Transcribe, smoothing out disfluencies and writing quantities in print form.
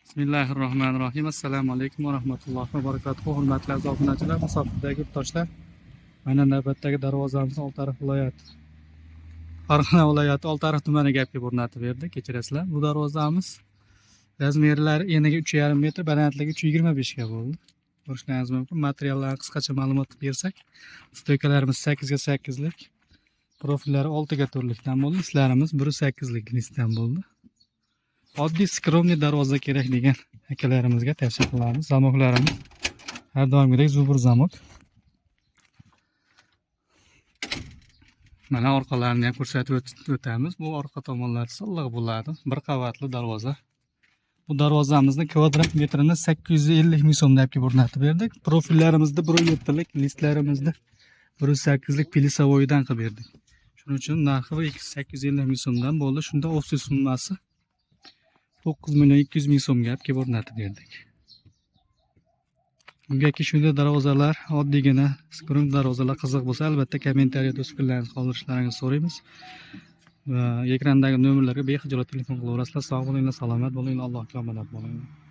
Bismillahirrohmanirrohim. Assalomu alaykum va rahmatullohi va barakatuh. Hurmatli aziz obunachilar, musofirdagi yurtdoshlar. Mana navbatdagi darvozamizni Oltiariq viloyati, Farg'ona viloyati Oltiariq tumaniga kelib o'rnatib berdik. Kechirasizlar. Bu darvozamiz razmerlari eniga 3,5 metr, balandligi 325 ga bo'ldi. Ko'rishingiz mumkin. Materiallarni qisqacha ma'lumot bersak, stoykalarimiz 8 ga 8 lik, profillari 6 ga 4 likdan bo'ldi. Islarimiz 1.8 lik listdan bo'ldi. Oddiy skromniy darvoza kerak degan akalarimizga tavsiya qilamiz. Zamoklarimiz har doimgidek zubur zamok. Mana orqalarini ham ko'rsatib o'tamiz. Bu orqa tomonlari silliq bo'ladi. Bir qavatli darvoza. Bu darvozamizni kvadrat metrini 850 ming so'mdan o'rnatib berdik. Profillarimizda 1.7 lik, listlarimizda 1.8 lik pilisavoydan qilib berdik. Shuning uchun narxi 850 ming so'mdan bo'ldi. Shunda ofis summasi 9.200 ming so'mga kelib o'rnatib berdik. Bunga shunday darvozalar, oddiygina skrum darvozalar qiziq bo'lsa, albatta kommentariyada o'z fikrlaringizni qoldirishlaringizni so'raymiz. Va ekrandagi nomerlarga bexijolat telefon qilaverasizlar. Sog' bo'linglar, salomat bo'linglar, Allohga omonat bo'linglar.